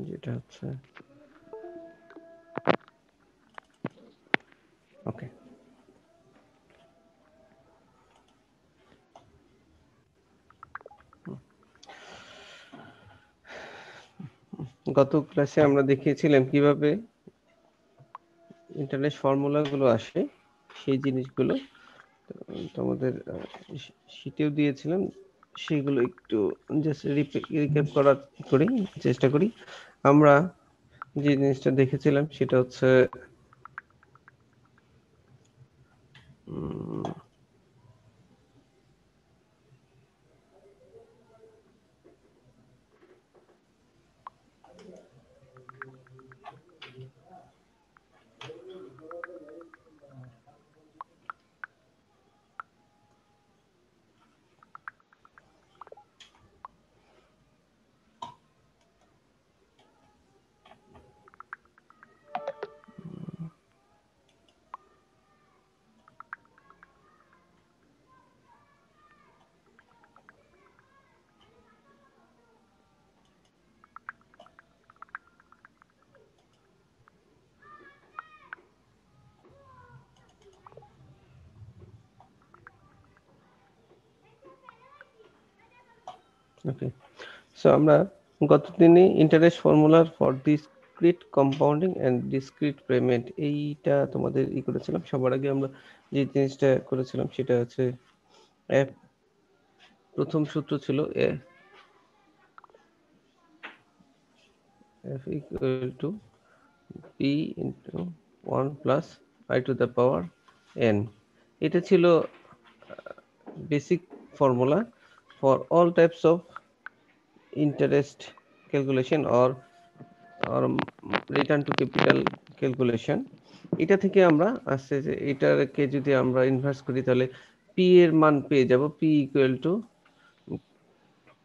যেটা হচ্ছে ওকে। গত ক্লাসে আমরা দেখিয়েছিলাম কিভাবে ইন্টারনেট ফর্মুলাগুলো আসে, সেই জিনিসগুলো তোমাদের শীটেও দিয়েছিলাম। সেগুলো একটু জাস্ট রিক্যাপ করি, চেষ্টা করি। আমরা যে জিনিসটা দেখেছিলাম সেটা হচ্ছে ওকে। সো আমরা গত দিনে ইন্টারেস্ট ফর্মুলার for discrete compounding and discrete payment এইটা তোমাদের করেছিলাম। সবার আগে আমরা যে জিনিসটা করেছিলাম সেটা হচ্ছে প্রথম সূত্র ছিল f equal to p into 1 plus I to the power n। এটা ছিল basic formula for all types of interest calculation or return to capital calculation. এটা থেকে আমরা আসছে যে এটাকে যদি আমরা ইনভার্স করি তাহলে পি এর মান পেয়ে যাব P equal to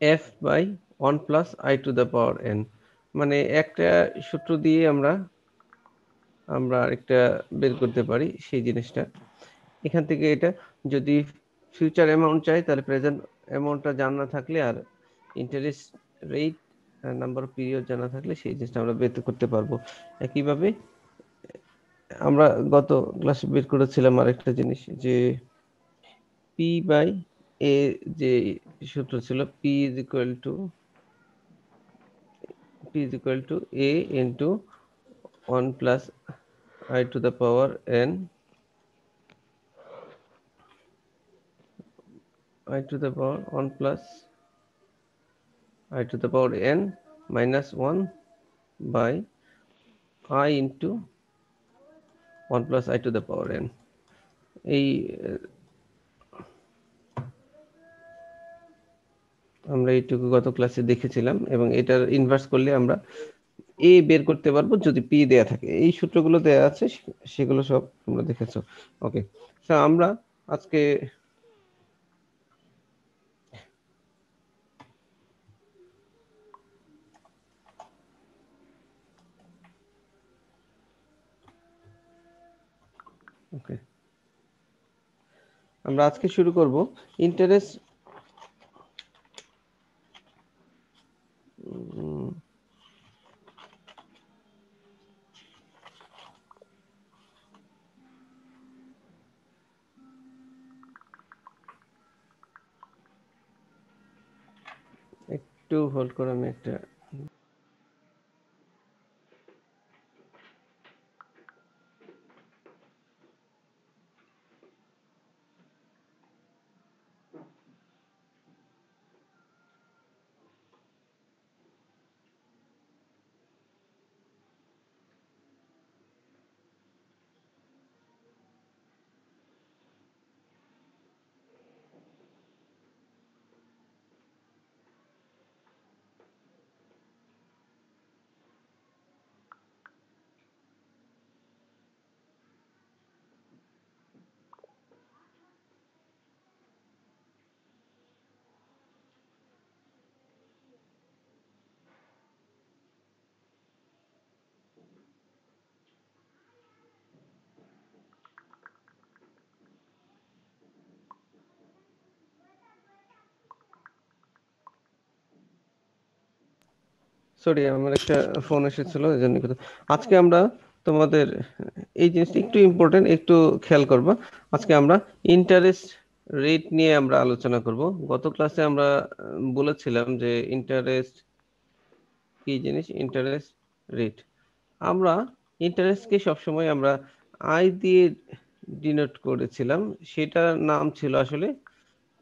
F by 1 plus I to the power n. মানে একটা সূত্র দিয়ে আমরা একটা বের করতে পারি সেই জিনিসটা। এখান থেকে এটা যদি ফিউচার অ্যামাউন্ট চাই তাহলে প্রেজেন্ট অ্যামাউন্টটা জানা থাকলে আর interest rate number of period জানা থাকলে সেই জিনিসটা আমরা বের করতে পারবো। একইভাবে আমরা গত ক্লাসে বের করেছিলাম আরেকটা জিনিস যে পি বাই এ, যে সূত্র ছিল P is equal to A into 1 plus I to the power N I to the power 1 plus I to the power n minus 1 by I into 1 plus I to the power n। এই আমরা এইটুকু গত ক্লাসে দেখেছিলাম এবং এটার inverse করলে আমরা এ বের করতে পারবো যদি পি দেয়া থাকে। এই সূত্রগুলো দেয়া আছে, সেগুলো সব তোমরা দেখেছো। ওকে, তো আমরা আজকে ওকে আমরা আজকে শুরু করব ইন্টারেস্ট একটু হোল্ড করে আমি একটা সরি, আমার একটা ফোন এসেছিল, এই জন্য আজকে আমরা তোমাদের এই জিনিসটা একটু ইম্পর্টেন্ট, একটু খেয়াল করবা। আজকে আমরা ইন্টারেস্ট রেট নিয়ে আমরা আলোচনা করব। গত ক্লাসে আমরা বলেছিলাম যে ইন্টারেস্ট কি জিনিস, ইন্টারেস্ট রেট। আমরা ইন্টারেস্টকে সবসময় আমরা আই দিয়ে ডিনোট করেছিলাম, সেটার নাম ছিল আসলে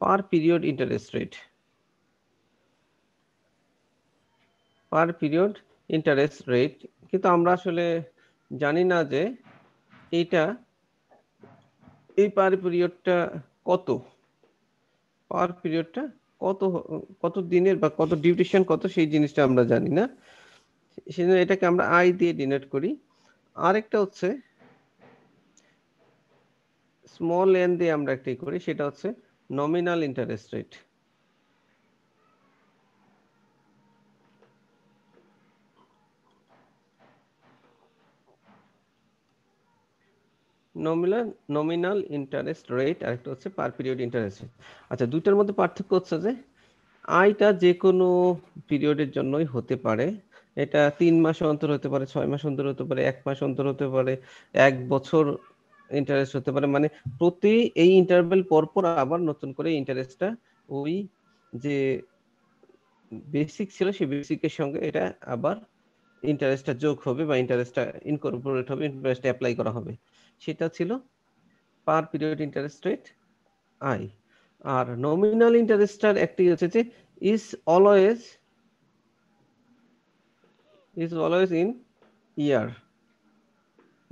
পার পিরিয়ড ইন্টারেস্ট রেট। পার পিরিয়ড ইন্টারেস্ট রেট, কিন্তু আমরা আসলে জানি না যে এইটা, এই পার পিরিয়ডটা কত, পার পিরিয়ডটা কত, কত দিনের বা কত ডিউরেশন কত, সেই জিনিসটা আমরা জানি না। সেজন্য এটাকে আমরা আই দিয়ে ডিনোট করি। আরেকটা হচ্ছে স্মল এন দিয়ে আমরা একটাই করি, সেটা হচ্ছে nominal interest rate. Nominal interest rate, আর একটা হচ্ছে পার পিরিয়ড ইন্টারেস্ট রেট। আচ্ছা, দুইটার মধ্যে পার্থক্য হচ্ছে যে আয়টা যে কোনো পিরিয়ডের জন্যই হতে পারে। এটা 3 মাস অন্তর হতে পারে, 6 মাস অন্তর হতে পারে, 1 মাস অন্তর হতে পারে, 1 বছর ইন্টারেস্ট হতে পারে। মানে প্রতি এই ইন্টারভ্যাল পর পর আবার নতুন করে ইন্টারেস্টটা ওই যে বেসিক ছিল সেই বেসিকের সঙ্গে এটা আবার ইন্টারেস্টটা যোগ হবে বা ইন্টারেস্টটা ইনকর্পোরেট হবে, ইন্টারেস্ট অ্যাপ্লাই করা হবে। সেটা ছিল per period interest rate, I. আর নমিনাল ইন্টারেস্টটার একটি হচ্ছে যে is always in year,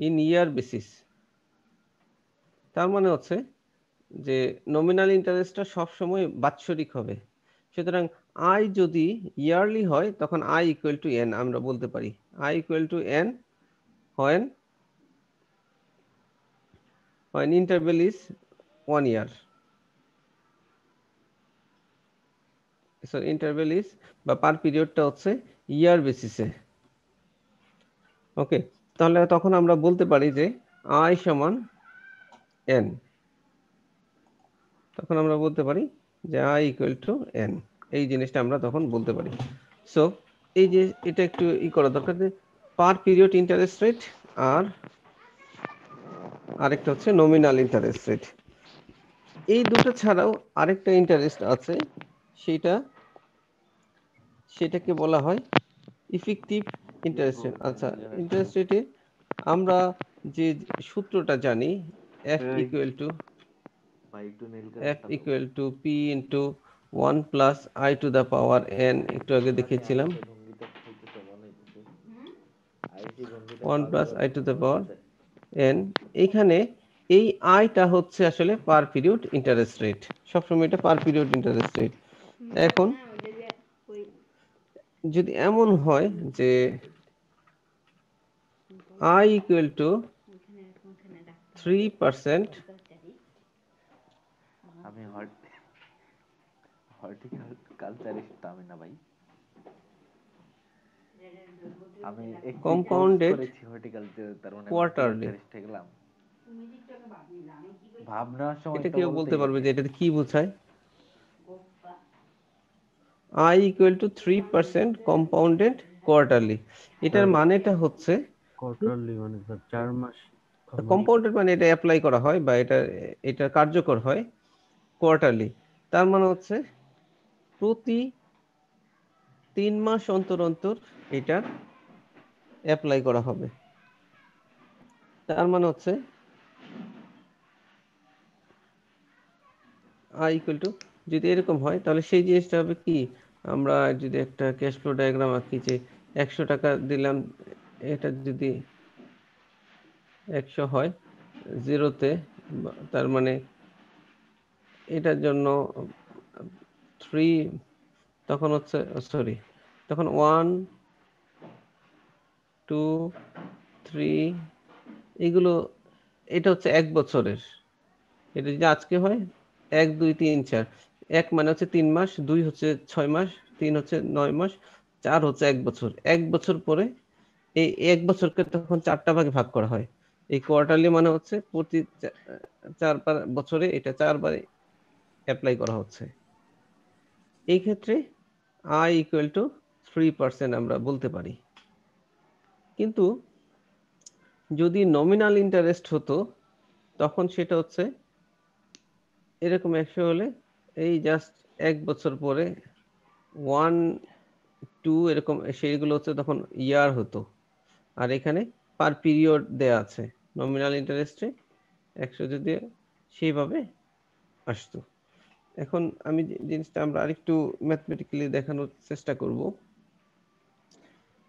in year basis. তার মানে হচ্ছে যে নমিনাল ইন্টারেস্টটা সবসময় বাৎসরিক হবে। সুতরাং আই যদি ইয়ারলি হয় তখন আই ইকুয়াল টু এন আমরা বলতে পারি। I equal two N when interval is 1 year, so interval is বা পার পিরিয়ডটা হচ্ছে ইয়ার বেসিসে। ওকে, তাহলে তখন আমরা বলতে পারি যে আই সমান এন। তখন আমরা বলতে পারি যে আই ইকুয়াল টু এন, এই জিনিসটা আমরা তখন বলতে পারি। সো এই যে এটা একটু করা দরকার যে পার পিরিয়ড ইন্টারেস্ট রেট আর আরেকটা হচ্ছে নমিনাল ইন্টারেস্ট রেট। এই দুটো ছাড়াও আরেকটা ইন্টারেস্ট আছে, সেটাকে বলা হয় ইফেক্টিভ ইন্টারেস্ট রেট। আচ্ছা, ইন্টারেস্ট রেটে আমরা যে সূত্রটা জানি, F equal to P into 1 plus I to the power N, একটু আগে দেখিয়েছিলাম, 1 plus I to the power N. এখানে এই আইটা হচ্ছে আসলে পার পিরিয়ড ইন্টারেস্ট রেট, সবসময় এটা পার পিরিয়ড ইন্টারেস্ট রেট। এখন যদি এমন হয় যে আই ইকুয়াল টু 3%, আমি হর্টিকালচারিস্ট আমি না ভাই, আমি একটি কোর্স করেছি হর্টিকালচার, তার মানে কোয়ার্টারলি। হর্টিকালচারিস্ট হয়ে গেলাম। ভাবনার সময় এটা তো কেউ বলতে বলতেই পারবে হবে। যে এটাতে কি বোঝায়? I equal to 3% compounded quarterly. এটার মানেটা হচ্ছে কোয়ার্টারলি মানে 4 মাস। কম্পাউন্ডেড মানে এটা অ্যাপ্লাই করা হয় বা এটা কার্যকর হয় কোয়ার্টারলি। তার মানে হচ্ছে প্রতি 3 মাস অন্তর অন্তর এটা অ্যাপ্লাই করা হবে। তার মানে হচ্ছে আই ইকুয়াল টু, যদি এরকম হয় তাহলে সেই জিনিসটা হবে কি, আমরা যদি একটা ক্যাশ ফ্লো ডায়াগ্রাম আঁকি যে 100 টাকা দিলাম, এটা যদি 100 হয় জিরোতে, তার মানে এটার জন্য 3, তখন হচ্ছে সরি, তখন 1 2 3 এগুলো, এটা হচ্ছে 1 বছরের। এটা যদি আজকে হয় 1 2 3 4, 1 মানে হচ্ছে 3 মাস, 2 হচ্ছে 6 মাস, 3 হচ্ছে 9 মাস, 4 হচ্ছে 1 বছর। 1 বছর পরে এই 1 বছরকে তখন 4টা ভাগে ভাগ করা হয়। এই কোয়ার্টারলি মানে হচ্ছে প্রতি 4 বছরে এটা 4 বারে অ্যাপ্লাই করা হচ্ছে। এই ক্ষেত্রে আই ইকুয়াল টু 3% আমরা বলতে পারি। কিন্তু যদি নমিনাল ইন্টারেস্ট হতো তখন সেটা হচ্ছে এরকম 100 হলে এই জাস্ট 1 বছর পরে 1 2 এরকম সেইগুলো হচ্ছে তখন ইয়ার হতো, আর এখানে পার পিরিয়ড দেয়া আছে। নমিনাল ইন্টারেস্টে 100 যদি সেইভাবে আসতো। এখন আমি জিনিসটা আমরা আরেকটু ম্যাথমেটিক্যালি দেখানোর চেষ্টা করব।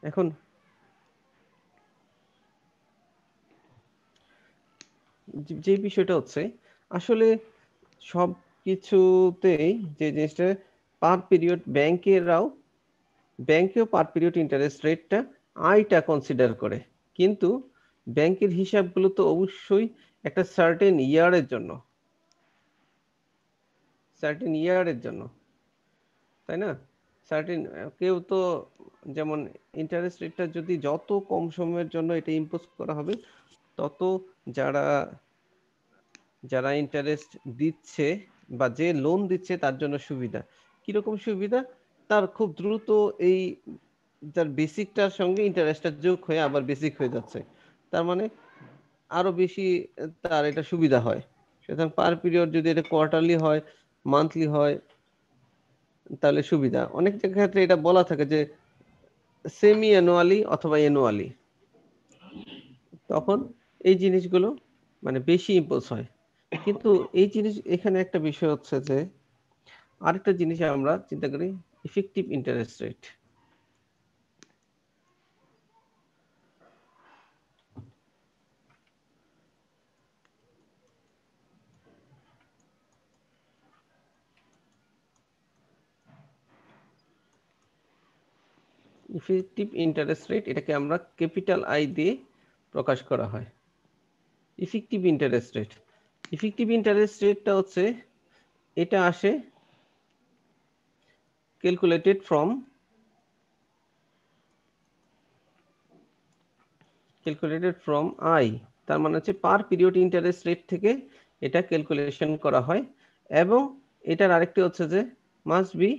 এখন যে বিষয়টা হচ্ছে আসলে সব কিছুতেই যে জিনিসটা পার পিরিয়ড ব্যাংকেও পার পিরিয়ড ইন্টারেস্ট রেটটা আইটা কনসিডার করে, কিন্তু ব্যাংকের হিসাবগুলো তো অবশ্যই একটা সার্টেন ইয়ারের জন্য, তাই না? সার্টেন কেউ তো যেমন ইন্টারেস্ট রেটটা যদি যত কম সময়ের জন্য এটা ইম্পোজ করা হবে তত যারা যারা ইন্টারেস্ট দিচ্ছে বা যে লোন দিচ্ছে তার জন্য সুবিধা। কিরকম সুবিধা? তার খুব দ্রুত এই তার বেসিকটার সঙ্গে ইন্টারেস্টটা যোগ হয়ে আবার বেসিক হয়ে যাচ্ছে, তার মানে আরো বেশি তার এটা সুবিধা হয়। সুতরাং পার পিরিয়ড যদি এটা কোয়ার্টারলি হয়, মান্থলি হয়, তাহলে সুবিধা। অনেক ক্ষেত্রে এটা বলা থাকে যে সেমি অ্যানুয়ালি অথবা অ্যানুয়ালি, তখন এই জিনিসগুলো মানে বেশি ইম্পোজ হয়। কিন্তু এই জিনিস এখানে একটা বিষয় হচ্ছে যে আরেকটা জিনিস আমরা চিন্তা করি, effective interest rate. Effective interest rate এটাকে আমরা ক্যাপিটাল আই দিয়ে প্রকাশ করা হয়। ইফেক্টিভ ইন্টারেস্ট রেটটা হচ্ছে এটা আসে ক্যালকুলেটেড ফ্রম আই, তার মানে হচ্ছে পার পিরিয়ড ইন্টারেস্ট রেট থেকে এটা ক্যালকুলেশন করা হয়, এবং এটার আরেকটি হচ্ছে যে মাস্ট বি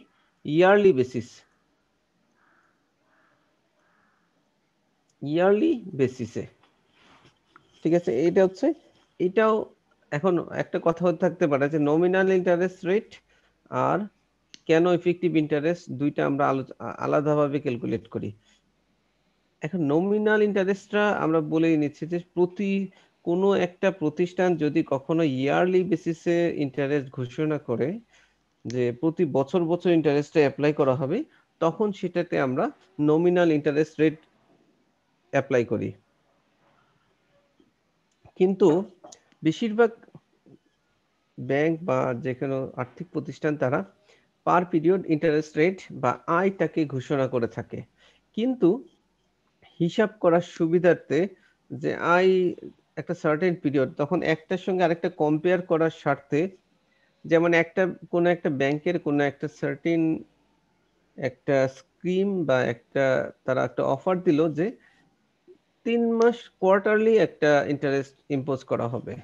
ইয়ারলি বেসিসে। ঠিক আছে, এটা হচ্ছে এটাও। এখন একটা কথা থাকতে পারে যে নমিনাল ইন্টারেস্ট রেট আর কেন ইফেক্টিভ ইন্টারেস্ট দুইটা আমরা আলাদাভাবে ক্যালকুলেট করি। এখন নমিনাল ইন্টারেস্টটা আমরা বলেই নিচ্ছি যে কোনো একটা প্রতিষ্ঠান যদি কখনো ইয়ারলি বেসিসে ইন্টারেস্ট ঘোষণা করে যে প্রতি বছর বছর ইন্টারেস্টে অ্যাপ্লাই করা হবে, তখন সেটাতে আমরা নমিনাল ইন্টারেস্ট রেট অ্যাপ্লাই করি। কিন্তু বেশিরভাগ ব্যাংক বা যে কোনো আর্থিক প্রতিষ্ঠান তারা পার পিরিয়ড ইন্টারেস্ট রেট বা আয়টাকে ঘোষণা করে থাকে। কিন্তু হিসাব করার সুবিধার্থে যে আয় একটা সার্টেন পিরিয়ড, তখন একটার সঙ্গে আরেকটা কম্পেয়ার করার স্বার্থে, যেমন কোনো একটা ব্যাংকের কোনো একটা সার্টেন একটা স্কিম বা তারা একটা অফার দিল যে 3 মাস কোয়ার্টারলি একটা ইন্টারেস্ট ইম্পোজ করা হবে।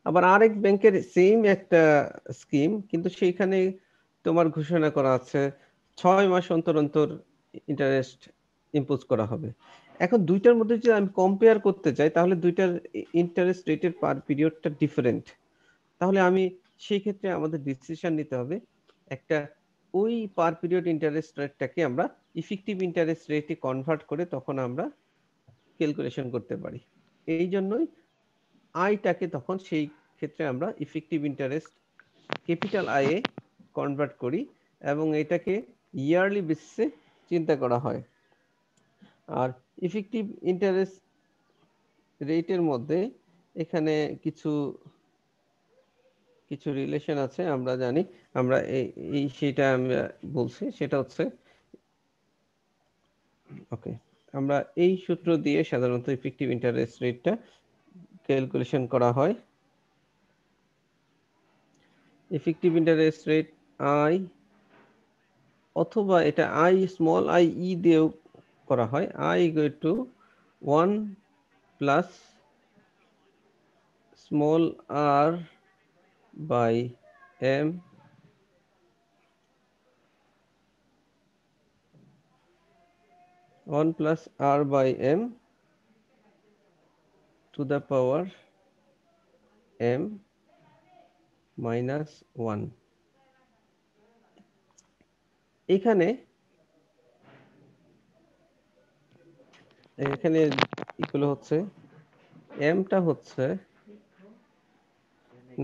আবার আরেক ব্যাংকের সেম একটা স্কিম, কিন্তু সেইখানে তোমার ঘোষণা করা আছে 6 মাস অন্তর অন্তর ইন্টারেস্ট ইম্পোজ করা হবে। এখন দুইটার মধ্যে যদি আমি কম্পেয়ার করতে চাই তাহলে দুইটার ইন্টারেস্ট রেটের পার পিরিয়ডটা ডিফারেন্ট। তাহলে আমি সেই ক্ষেত্রে আমাদের ডিসিশন নিতে হবে একটা ওই পার পিরিয়ড ইন্টারেস্ট রেটটাকে আমরা ইফেক্টিভ ইন্টারেস্ট রেটে কনভার্ট করে তখন আমরা ক্যালকুলেশন করতে পারি। এই জন্যই আয়টাকে তখন সেই ক্ষেত্রে আমরা effective interest capital I A convert করি এবং এটাকে ইয়ারলি বেসিসে চিন্তা করা হয়। আর ইফেক্টিভ ইন্টারেস্ট রেটের মধ্যে এখানে কিছু রিলেশন আছে আমরা জানি। আমরা সেটা আমরা বলছি, সেটা হচ্ছে ওকে, আমরা এই সূত্র দিয়ে সাধারণত ইফেক্টিভ ইন্টারেস্ট রেটটা ক্যালকুলেশন করা হয়। ইফেক্টিভ ইন্টারেস্ট রেট আই, অথবা এটা আই স্মল আই ই দিয়েও করা হয়। I equal to 1 plus small R by M 1 plus r by m to the power m minus 1। এখানে ইকুয়াল হচ্ছে m টা হচ্ছে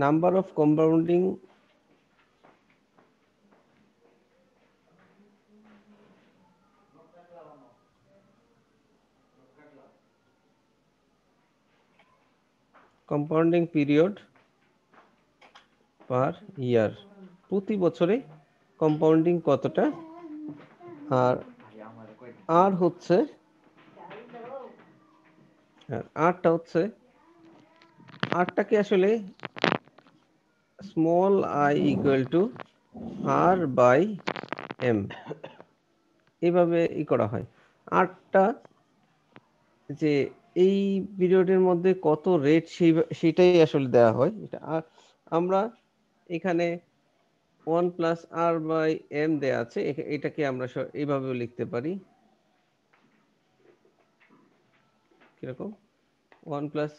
নাম্বার অফ কম্পাউন্ডিং পিরিয়ড পার ইয়ার, প্রতি বছরে কম্পাউন্ডিং কতটা, আর আর হচ্ছে আরটা হচ্ছে আরটাকে আসলে small I equal to R by M এইভাবে করা হয়। আরটা যে এই পিরিয়ডের মধ্যে কত রেট সেটাই আসলে দেওয়া হয়। এটা আর আমরা এখানে 1 প্লাস আর বাই এম দেয়া আছে, এটাকে আমরা এইভাবেও লিখতে পারি। কিরকম 1 প্লাস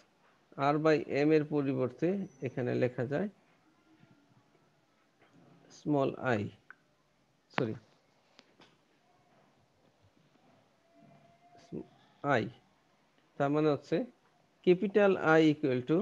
আর বাই এম এর পরিবর্তে এখানে লেখা যায় স্মল আই, সরি আই, তার মানে হচ্ছে ক্যাপিটাল আই ইকুয়াল টু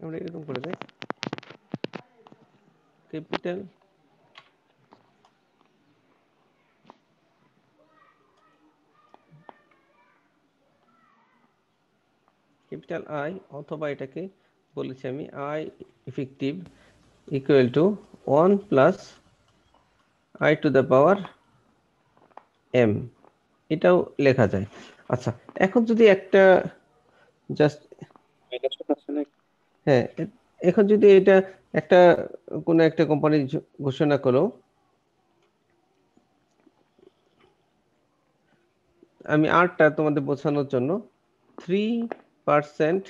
আমরা এরকম করে দেই ক্যাপিটাল আই, অথবা এটাকে বলেছি আমি I effective equal to 1 plus I to the power M, এটাও লেখা যায়। আচ্ছা, এখন যদি একটা জাস্ট হ্যাঁ, এখন যদি এটা একটা কোন একটা কোম্পানি ঘোষণা করো, আমি আরটা তোমাদের বোঝানোর জন্য 3%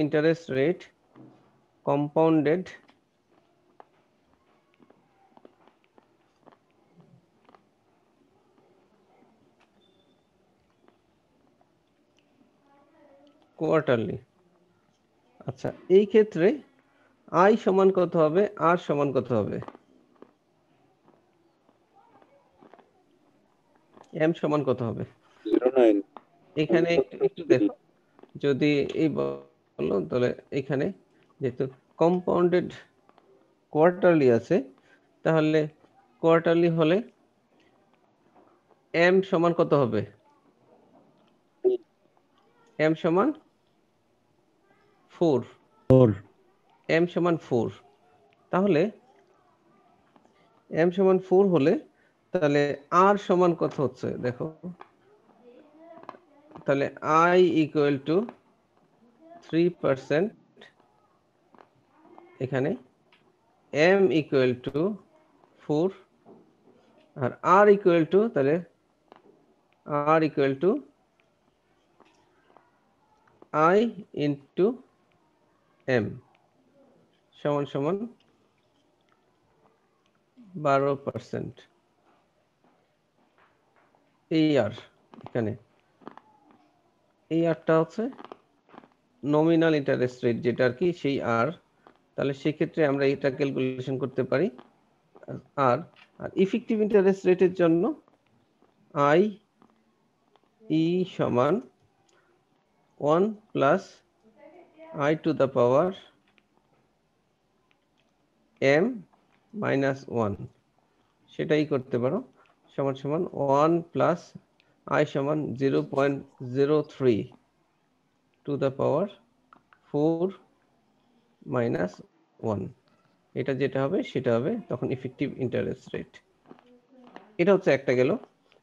ইন্টারেস্ট রেট কম্পাউন্ডেড কোয়ার্টারলি। আচ্ছা, এই ক্ষেত্রে আই সমান কত হবে, আর সমান কত হবে, এম সমান কত হবে? 09 এখানে একটু দেখো, যদি এই বলো তাহলে এখানে যেহেতু কম্পাউন্ডেড কোয়ার্টারলি আছে, তাহলে কোয়ার্টারলি হলে এম সমান কত হবে? এম সমান 4, 4 এম সমান 4। তাহলে এম সমান 4 হলে তাহলে আর সমান কত হচ্ছে দেখো, তাহলে আই ইকুয়াল টু 3%, এখানে এম ইকুয়াল টু 4, আর আর ইকুয়াল টু তাহলে R equal to I into M সমান সমান 12%। এই আর এখানে এই আরটা হচ্ছে নমিনাল ইন্টারেস্ট রেট, যেটা আর কি সেই আর, তাহলে সেক্ষেত্রে আমরা এটা ক্যালকুলেশন করতে পারি। আর ইফেক্টিভ ইন্টারেস্ট রেটের জন্য আই ই সমান 1 plus I to the power M minus 1, সেটাই করতে পারো, সমান সমান 1 প্লাস আই সমান 0.03 টু দ্য পাওয়ার 4 মাইনাস 1, এটা যেটা হবে সেটা হবে তখন ইফেক্টিভ ইন্টারেস্ট রেট। এটা হচ্ছে একটা গেল।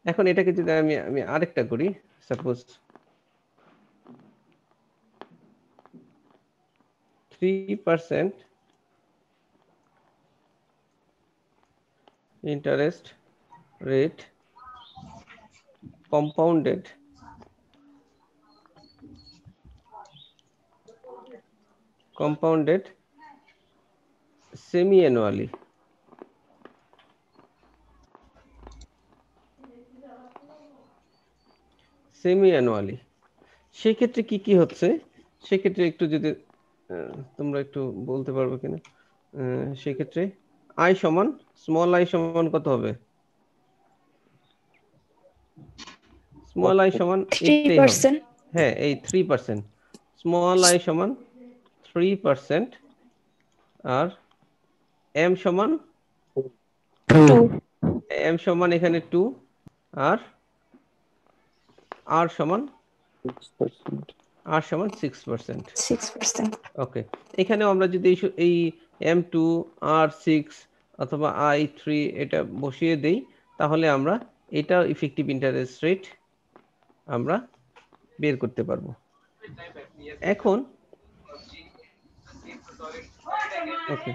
এখন এটাকে যদি আমি আরেকটা করি, suppose 3% interest rate compounded semi-annually. সেক্ষেত্রে কি কি হচ্ছে, সেক্ষেত্রে একটু যদি তোমরা একটু বলতে পারবে কিনা। সেক্ষেত্রে আই সমান, স্মল আই সমান কত হবে? স্মল আই সমান এইটাই হবে। 3%. হ্যাঁ, এই 3%। স্মল আই সমান 3%, আর এম সমান 2. এম সমান এখানে 2, আর আর সমান 6%। 6%. ওকে, এখানেও আমরা যদি এই M2 R6 অথবা I3 এটা বসিয়ে দেই, তাহলে আমরা এটা ইফেক্টিভ ইন্টারেস্ট রেট আমরা বের করতে পারবো। এখন ওকে,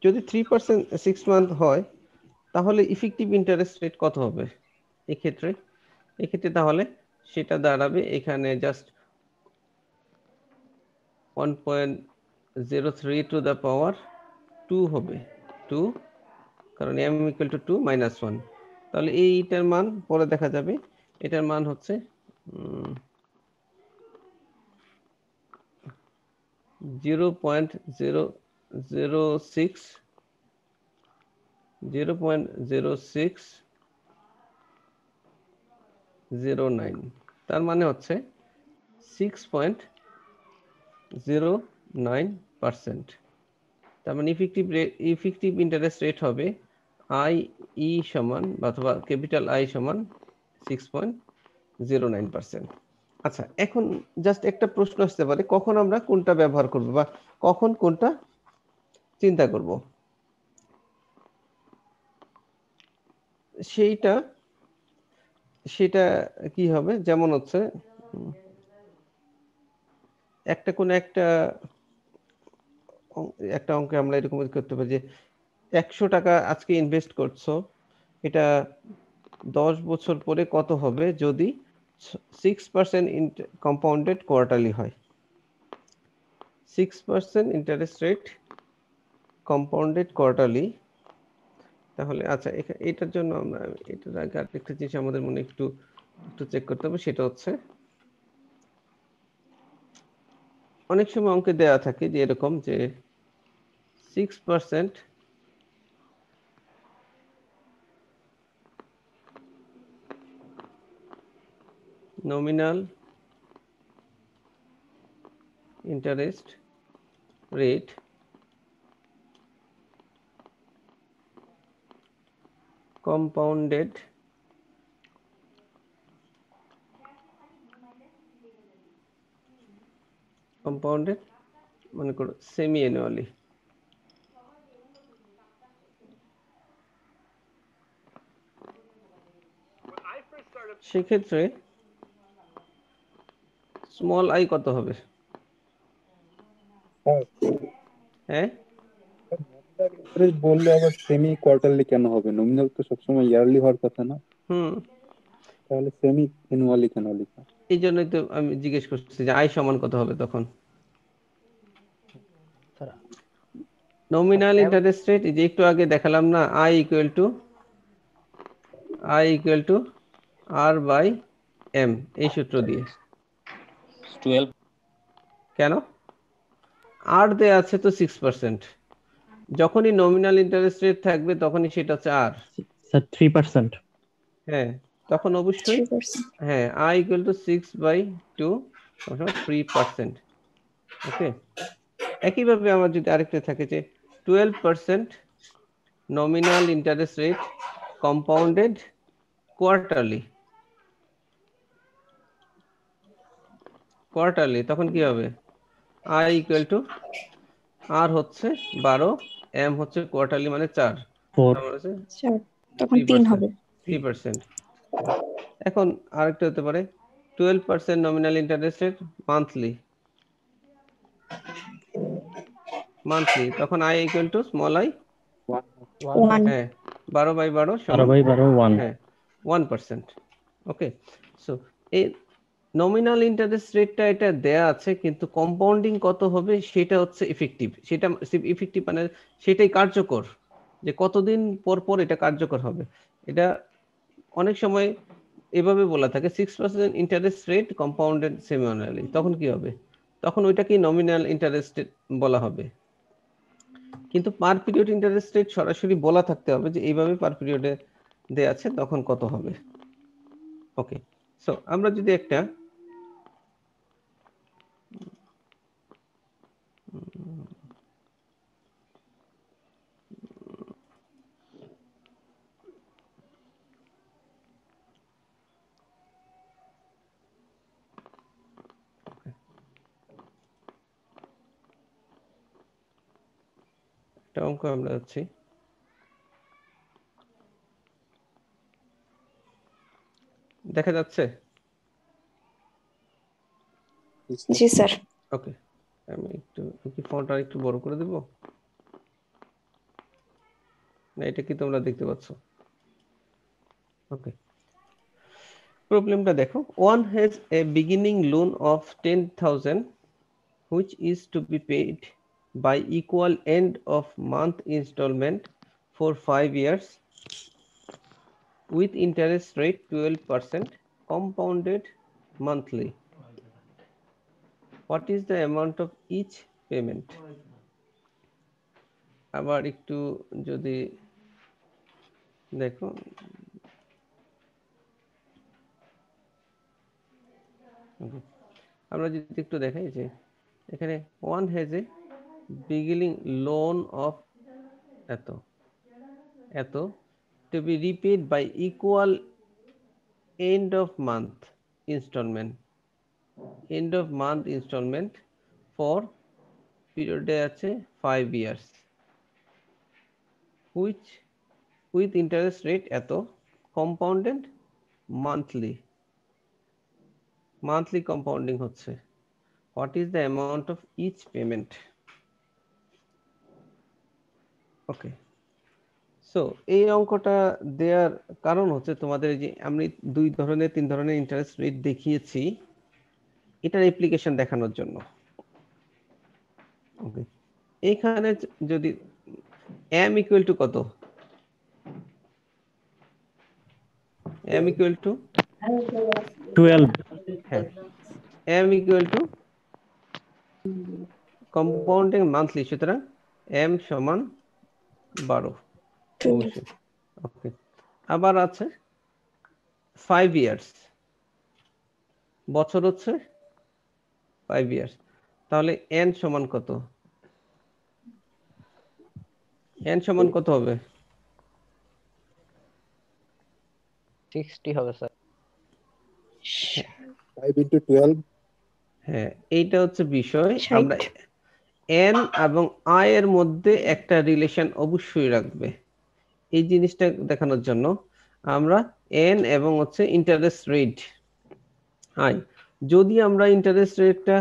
যদি 3% 6 মান্থ হয় তাহলে ইফেক্টিভ ইন্টারেস্ট রেট কত হবে এক্ষেত্রে তাহলে সেটা দাঁড়াবে এখানে জাস্ট 1.03 টু দ্য পাওয়ার 2 হবে, 2, কারণ m ইকুয়াল টু 2 মাইনাস 1। তাহলে এইটার মান পরে দেখা যাবে, এটার মান হচ্ছে 0.0609, তার মানে হচ্ছে 6.09%। তার মানে ইফেক্টিভ ইন্টারেস্ট রেট হবে IE সমান অথবা ক্যাপিটাল I সমান 6.09%। আচ্ছা, এখন জাস্ট একটা প্রশ্ন আসতে পারে, কখন আমরা কোনটা ব্যবহার করব বা কখন কোনটা চিন্তা করব। সেটা কি হবে, যেমন হচ্ছে একটা অঙ্কে আমরা এরকম করতে পারি যে 100 টাকা আজকে ইনভেস্ট করছো, এটা 10 বছর পরে কত হবে যদি 6% কম্পাউন্ডেড কোয়ার্টারলি হয়। 6% ইন্টারেস্ট রেট কম্পাউন্ডেড কোয়ার্টারলি। তাহলে আচ্ছা, এটার জন্য আমরা এটার আগে আরেকটা জিনিস আমাদের মনে একটু চেক করতে হবে, সেটা হচ্ছে অনেক সময় অঙ্কে দেয়া থাকে যে এরকম যে 6% nominal interest rate compounded মনে করো সেমি অ্যানুয়ালি। সেক্ষেত্রে স্মল আই কত হবে? হ্যাঁ, ইন্টারেস্ট বললে আবার সেমি কোয়ার্টারলি কেন হবে? নমিনাল তো সবসময় ইয়ারলি হওয়ার কথা না, তাহলে সেমি অ্যানুয়ালি কেন লেখা? এই জন্যই তো আমি জিজ্ঞেস করছি যে আই সমান কত হবে তখন। নমিনাল ইন্টারেস্ট রেট, যে একটু আগে দেখালাম না, I equal to R by M, এই সূত্র দিয়ে। 12। কেন? আর দেয়া আছে তো 6%, যখনই নমিনাল ইন্টারেস্ট রেট থাকবে তখনই সেটা হচ্ছে আর। স্যার 3%। হ্যাঁ, তখন অবশ্যই 3%. হ্যাঁ I ইকুয়াল টু 6/2 3%। ওকে, একইভাবে আমার যদি আরেকটা থাকে যে 12% nominal interest rate compounded quarterly, তখন কি হবে? I equal to R হচ্ছে 12, M হচ্ছে কোয়ার্টারলি মানে 4, 4 স্যার তখন 3 হবে 3%। এখন আরেকটা হতে পারে 12% নমিনাল ইন্টারেস্ট রেট মান্থলি, তখন I equal to small I, 1 হ্যাঁ 12/12 12 সমান by 12 1 হ্যাঁ 1%। ওকে, সো এই নমিনাল ইন্টারেস্ট রেটটা এটা দেয়া আছে, কিন্তু কম্পাউন্ডিং কত হবে সেটা হচ্ছে ইফেক্টিভ, সেটা ইফেক্টিভ মানে সেটাই কার্যকর, যে কতদিন পর পর এটা কার্যকর হবে। এটা অনেক সময় এভাবে বলা থাকে 6% ইন্টারেস্ট রেট কম্পাউন্ডেড সেমিঅ্যানুয়ালি, তখন কি হবে? তখন ওইটাকে নমিনাল ইন্টারেস্ট বলা হবে। কিন্তু পার পিরিয়ড ইন্টারেস্ট রেট সরাসরি বলা থাকতে হবে যে এইভাবে পার পিরিয়ডে দেয়া আছে, তখন কত হবে। ওকে, সো আমরা যদি একটা অঙ্ক আমরা যাচ্ছি, দেখা যাচ্ছে? জি স্যার ওকে, আমি কি ফন্টটা একটু বড় করে দেব, না এটা কি তোমরা দেখতে পাচ্ছ? ওকে, প্রবলেমটা দেখো। One has a beginning loan of 10,000 which is to be paid by equal end of month installment for 5 years with interest rate 12% compounded monthly. What is the amount of each payment? আবার একটু যদি দেখো, আমরা যদি একটু দেখাই যে এখানে one has a beginning loan of এত to be repaid by equal end of month installment for period আছে 5 years which with interest rate এত compounded monthly compounding হচ্ছে। What is the amount of each payment? Okay, so এই অঙ্কটা দেওয়ার কারণ হচ্ছে তোমাদের যে আমি 3 ধরনের ইন্টারেস্ট রেট দেখিয়েছি, এটার অ্যাপ্লিকেশন দেখানোর জন্য। ওকে, এখানে যদি m ইকুয়াল টু কত, m ইকুয়াল টু 12 হ্যাঁ m equal to compounding monthly, সুতরাং m সমান 12 অবশ্যই। ওকে, আবার আছে 5 ইয়ার্স, বছর হচ্ছে 5 ইয়ার্স, তাহলে n সমান কত? n সমান কত হবে? 60 হবে স্যার। 5 into 12 হ্যাঁ, এইটা হচ্ছে বিষয়। 60 আমরা n এবং i এর মধ্যে একটা রিলেশন অবশ্যই রাখবে, এই জিনিসটা দেখানোর জন্য আমরা n এবং হচ্ছে ইন্টারেস্ট রেট i, যদি আমরা ইন্টারেস্ট রেটটা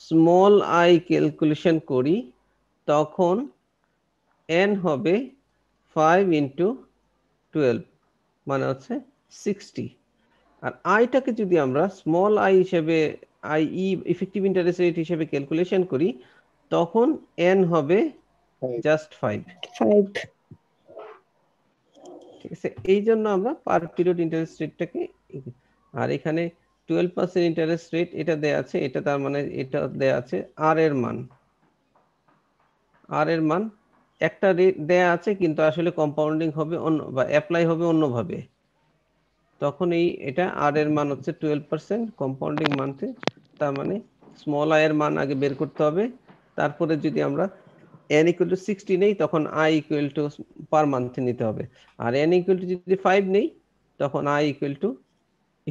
স্মল i ক্যালকুলেশন করি তখন n হবে 5 into 12 মানে হচ্ছে 60, আর আইটাকে যদি আমরা স্মল আই হিসেবে আইই ইফেক্টিভ ইন্টারেস্ট রেট হিসেবে ক্যালকুলেশন করি তখন n হবে জাস্ট 5। 5 ঠিক আছে, এই জন্য আমরা পার পিরিয়ড ইন্টারেস্ট রেটটাকে, আর এখানে 12% ইন্টারেস্ট রেট এটা দেয়া আছে, এটা তার মানে এটা দেয়া আছে আর এর মান একটা রেট দেয়া আছে, কিন্তু আসলে কম্পাউন্ডিং হবে অন্য বা অ্যাপ্লাই হবে অন্যভাবে, তখন এটা আর এর মান হচ্ছে 12% কম্পাউন্ডিং মান্থে, তার মানে স্মল আই এর মান আগে বের করতে হবে, তারপরে যদি আমরা n ইকুয়াল টু 60 নেই তখন i equal to per month নিতে হবে, আর n ইকুয়াল টু যদি 5 নেই তখন i equal to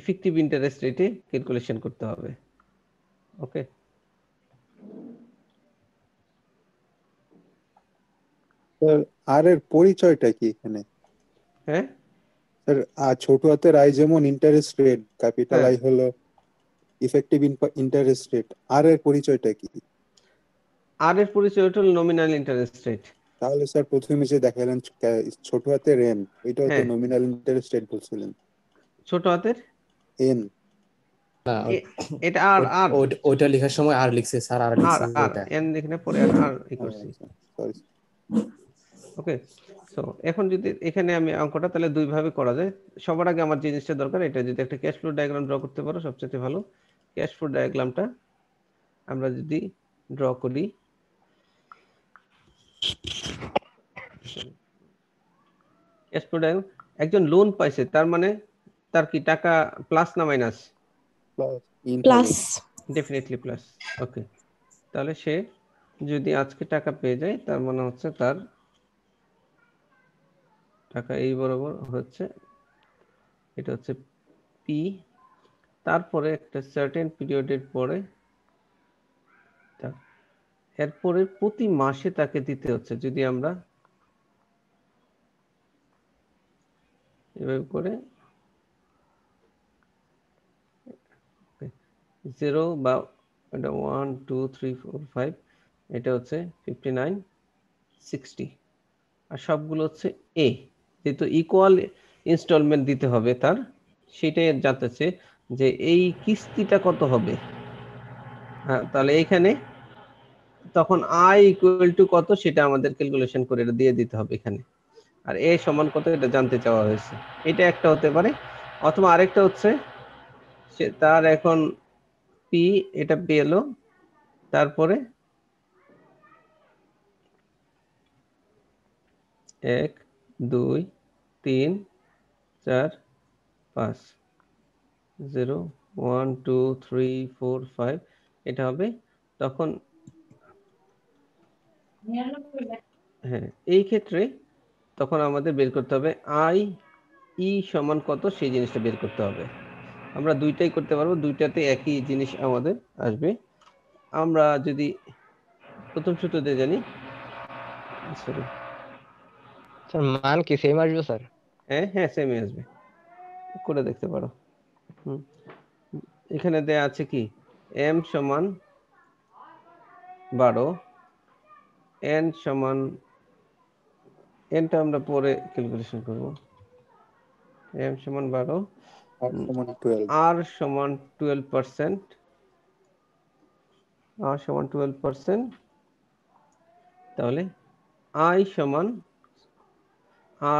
effective interest রেটে ক্যালকুলেশন করতে হবে। ওকে, স্যার আর এর পরিচয়টা কি এখানে? হ্যাঁ স্যার ছোট হাতের আই যেমন ইন্টারেস্ট রেট, ক্যাপিটাল হ্যাঁ আই হলো ইফেক্টিভ ইন্টারেস্ট রেট, আর এর পরিচয়টা কি? আর এর পরিচয় হলো নমিনাল ইন্টারেস্ট রেট। তাহলে স্যার প্রথমে যে দেখালেন ছোট হাতের এন, এটা হয়তো হ্যাঁ নমিনাল ইন্টারেস্ট রেট বলছিলেন। ছোট হাতের এন না এটা আর আর ওইটা লেখার সময় আর লিখছে স্যার, আর আর লিখছে আর এটা। n লিখনে পরে আর ই করছি। সরি। ওকে, সো এখন যদি এখানে আমি অঙ্কটা তাহলে দুই ভাবে করা যায়। সবার আগে আমার যে জিনিসটা দরকার, এটা যদি একটা ক্যাশ ফ্লো ডায়াগ্রাম ড্র করতে পারো সবচেয়ে ভালো। ক্যাশ ফ্লো ডায়াগ্রামটা আমরা যদি ড্র করি, ক্যাশ ফ্লো ডায়াগ্রাম, একজন লোন পাইছে তার মানে তার কি টাকা প্লাস না minus? Plus. Definitely plus. Okay, তাহলে সে যদি আজকে টাকা পেয়ে যায় তার মানে হচ্ছে তার টাকা এই বরাবর হচ্ছে, এটা হচ্ছে পি, তারপরে একটা সার্টেন পিরিয়ডের পরে এরপরে প্রতি মাসে তাকে দিতে হচ্ছে, যদি আমরা এভাবে করে 0 বা এটা 1 2 3 4 5, এটা হচ্ছে 59 60, আর সবগুলো হচ্ছে এ, যেহেতু ইকুয়াল ইনস্টলমেন্ট দিতে হবে তার, সেটাই জানতেছে যে এই কিস্তিটা কত হবে। হ্যাঁ, তাহলে এইখানে তখন আই ইকুয়াল টু কত সেটা আমাদের ক্যালকুলেশন করে এটা দিয়ে দিতে হবে এখানে, আর এ সমান কত এটা জানতে চাওয়া হয়েছে। এটা একটা হতে পারে, অথবা আরেকটা হচ্ছে সে তার এখন পি এটা পেলো, তারপরে 1 2 3 4 5 0 1 2 3 4 5, এটা হবে তখন। হ্যাঁ, এই ক্ষেত্রে তখন আমাদের বের করতে হবে আই ই সমান কত, সেই জিনিসটা বের করতে হবে। আমরা দুইটাই করতে পারবো, দুইটাতে একই জিনিস আমাদের আসবে। আমরা যদি প্রথম সূত্রতে জানি, সরি স্যার মান কি সেম আসবে স্যার? হ্যাঁ সেমই আসবে, করে দেখতে পারো। এখানে দেয়া আছে কি m সমান 12, n সমান, nটা আমরা পরে ক্যালকুলেশন করব, m সমান 12, আর সমান 12, r সমান 12%, r সমান 12%, তাহলে i সমান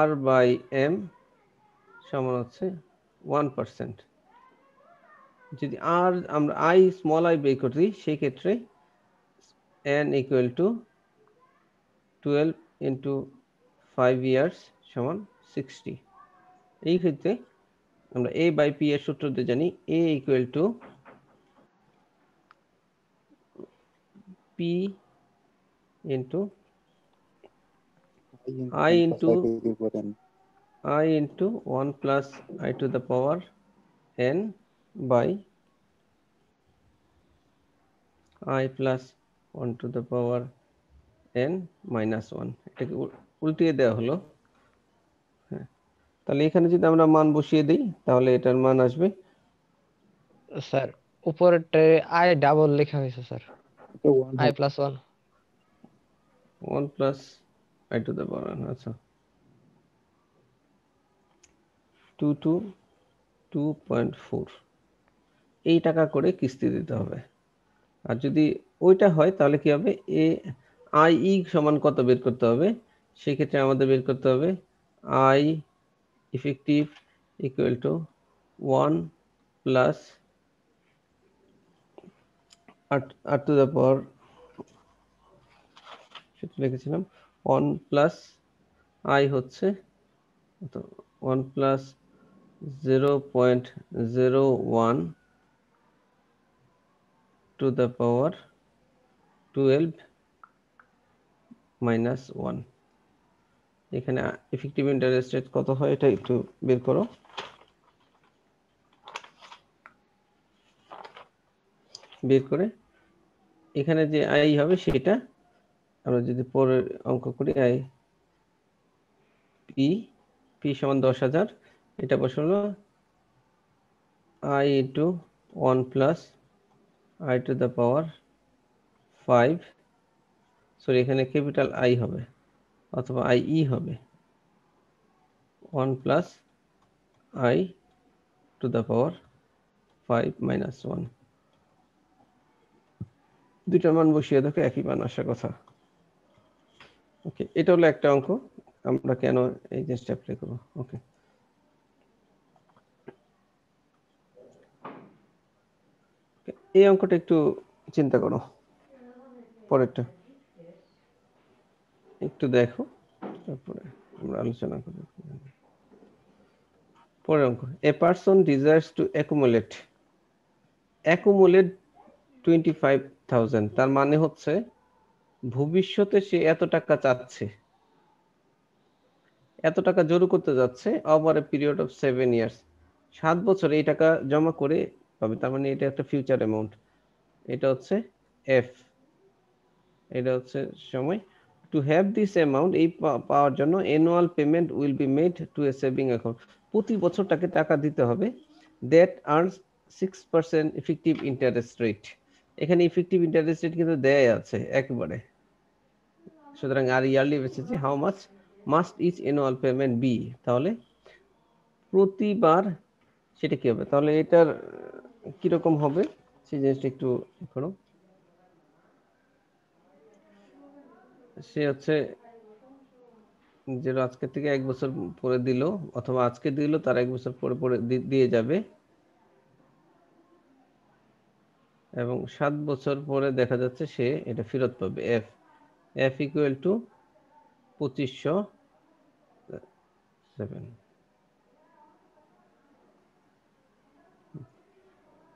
r বাই m সমান হচ্ছে 1%। যদি r আমরা i স্মল i বের করি সেই ক্ষেত্রে n equal to 12 into 5 years সমান 60। এই ক্ষেত্রে আমরা a বাই p এর সূত্রতে জানি a equal to p into i into 1 plus i to the power n by i plus 1 to the power n minus 1, এটাকে উল্টিয়ে দেওয়া হলো। হ্যাঁ, তাহলে এখানে যদি আমরা মান বসিয়ে দিই তাহলে এটার মান আসবে, স্যার উপরেরটা আই ডাবল লেখা হয়েছে sir, I plus 1। 1 plus i to the power n, আচ্ছা 2 টু 2.4, এই টাকা করে কিস্তি দিতে হবে। আর যদি ওইটা হয় তাহলে কি হবে, এ আই ই সমান কত বের করতে হবে, সেই ক্ষেত্রে আমাদের বের করতে হবে I effective equal to 1 plus R to the power, সেটা লিখেছিলাম 1 প্লাস আই হচ্ছে 1 plus 0.01 to the power 12 minus 1। এখানে ইফেক্টিভ ইন্টারেস্ট রেট কত হয় এটা একটু বের করো। বের করে এখানে যে আই হবে সেটা আমরা যদি পরের অঙ্ক করি, আই পি পি সমান 10,000, এটা বসালো I into 1 plus I to the power 5, sorry এখানে ক্যাপিটাল আই হবে অথবা আই ই হবে 1 plus I to the power 5 minus 1। দুইটার মান বসিয়ে দেখো একই মান আসার কথা। ওকে, এটা হলো একটা অঙ্ক। আমরা কেন এই জিনিসটা অ্যাপ্লাই করবো? ওকে, এই অঙ্কটা একটু চিন্তা করো, পরেরটা একটু দেখো, তারপরে আমরা আলোচনা করব। পরের অঙ্ক, a person desires to accumulate 25,000। তার মানে হচ্ছে ভবিষ্যতে সে এত টাকা চাচ্ছে, এত টাকা জড়ো করতে যাচ্ছে over a period of 7 years. 7 বছর এই টাকা জমা করে পাবে, তার মানে এটা একটা ফিউচার অ্যামাউন্ট। এটা হচ্ছে এফ, এটা হচ্ছে সময়। টু হ্যাভ দিস অ্যামাউন্ট, এই পাওয়ার জন্য annual payment will be made to a saving account. প্রতি বছর তাকে টাকা দিতে হবে। That earns 6% effective interest rate. এখানে ইফেক্টিভ ইন্টারেস্ট রেট কিন্তু দেয়া আছে একবারে, সুতরাং আর ইয়ারলি বেসিসে how much must each annual payment be, তাহলে প্রতিবার সেটা কি হবে, তাহলে এটার কিরকম হবে সেই জিনিসটা একটু করো। সে হচ্ছে যে আজকে থেকে 1 বছর পরে দিল, অথবা আজকে দিল তার 1 বছর পরে পরে দিয়ে যাবে, এবং 7 বছর পরে দেখা যাচ্ছে সে এটা ফেরত পাবে। F F equal to 2507।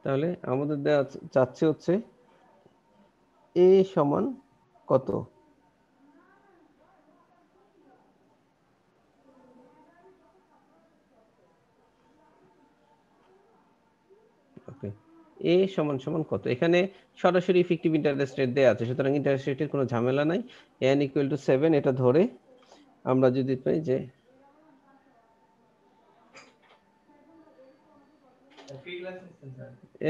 তাহলে আমাদের দেওয়া চাচ্ছে হচ্ছে এ সমান কত, ওকে, এ সমান সমান কত। এখানে সরাসরি ইফেক্টিভ ইন্টারেস্ট রেট দেয়া আছে, সুতরাং ইন্টারেস্ট রেটের কোনো ঝামেলা নাই। n ইকুয়াল টু 7 এটা ধরে আমরা যদি পাই যে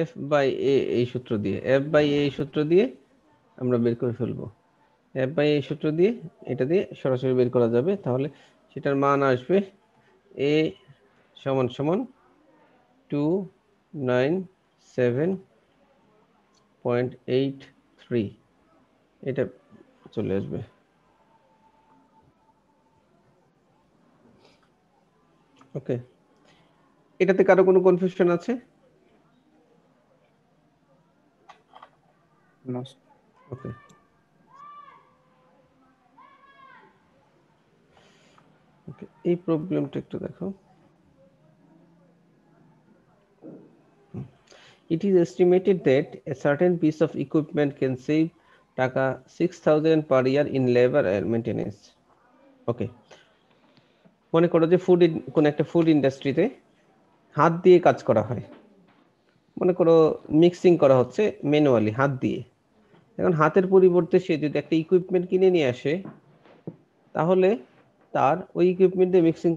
এফ বাই এ, এই সূত্র দিয়ে এফ বাই এ সূত্র দিয়ে আমরা বের করে ফেলবো। এফ বাই এই সূত্র দিয়ে, এটা দিয়ে সরাসরি বের করা যাবে। তাহলে সেটার মান আসবে এ সমান সমান 297.83, এটা চলে আসবে। ওকে, এটাতে কারো কোনো কনফিউশন আছে? না। ওকে, ওকে, এই প্রবলেমটা একটু দেখো। It is estimated that a certain piece of equipment can save টাকা 6,000 per year in labor and maintenance. ওকে, মনে করো যে কোন একটা ফুড ইন্ডাস্ট্রিতে হাত দিয়ে কাজ করা হয়। মনে করো মিক্সিং করা হচ্ছে ম্যানুয়ালি হাত দিয়ে। এখন হাতের পরিবর্তে সে যদি একটা ইকুইপমেন্ট কিনে নিয়ে আসে, তাহলে তার ওই ইকুইপমেন্ট দিয়ে মিক্সিং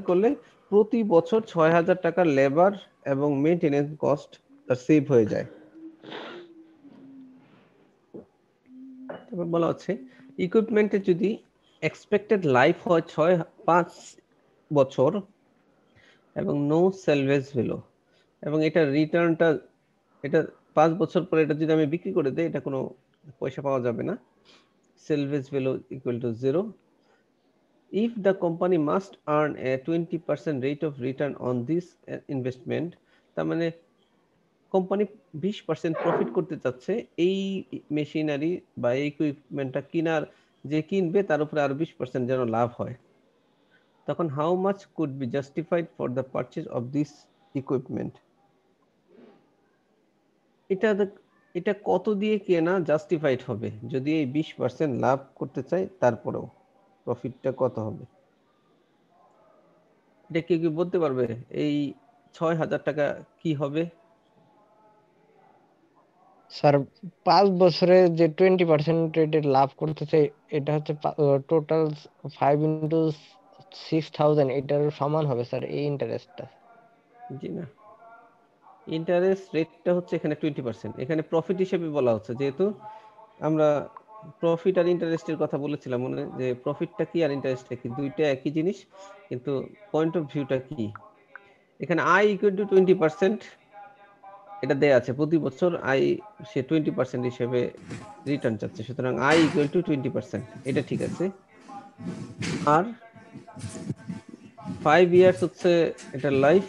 করলে প্রতি বছর 6,000 টাকার লেবার এবং মেইনটেনেন্স কস্ট তার সেভ হয়ে যায়। তারপর বলা হচ্ছে ইকুইপমেন্টের যদি এক্সপেক্টেড লাইফ হয় 5 বছর এবং নো সেলভেজ ভ্যালু, এবং এটা রিটার্নটা, এটা 5 বছর পরে এটা যদি আমি বিক্রি করে দেই, এটা কোনো পয়সা পাওয়া যাবে না। সেলভেজ value equal to 0। If the company must earn a 20% rate of return on this investment, তার মানে কোম্পানি 20% প্রফিট করতে চাচ্ছে এই মেশিনারি বা এই ইকুইপমেন্টটা কিনার, যে কিনবে তার উপরে আরো 20% যেন লাভ হয়, তখন how much could be justified for the purchase of this equipment. এটা এটা কত দিয়ে কেনা জাস্টিফাইড হবে যদি এই 20% লাভ করতে চাই, তারপরেও প্রফিটটা কত হবে? এটা কি বলতে পারবে? এই 6,000 টাকা কি হবে? স্যার 5 বছরে যে 20% রেটের লাভ করতে চাই, এটা হচ্ছে টোটাল 5 ইন্টু 6,000, এটার সমান হবে স্যার এই ইন্টারেস্টটা। জি না, ইন্টারেস্ট রেটটা হচ্ছে এখানে 20%, এখানে প্রফিট হিসেবে বলা হচ্ছে, যেহেতু আমরা প্রফিট আর ইন্টারেস্টের কথা বলেছিলাম, মানে যে প্রফিটটা কি আর ইন্টারেস্টটা কি, দুইটা একই জিনিস, কিন্তু পয়েন্ট অফ ভিউটা কি। এখানে আই ইকুয়াল টু 20%, এটা দেয়া আছে প্রতি বছর আই সে 20% হিসেবে রিটার্ন চাচ্ছে, সুতরাং আই ইকুয়াল টু 20%, এটা ঠিক আছে। আর 5 ইয়ার্স হচ্ছে এটা লাইফ,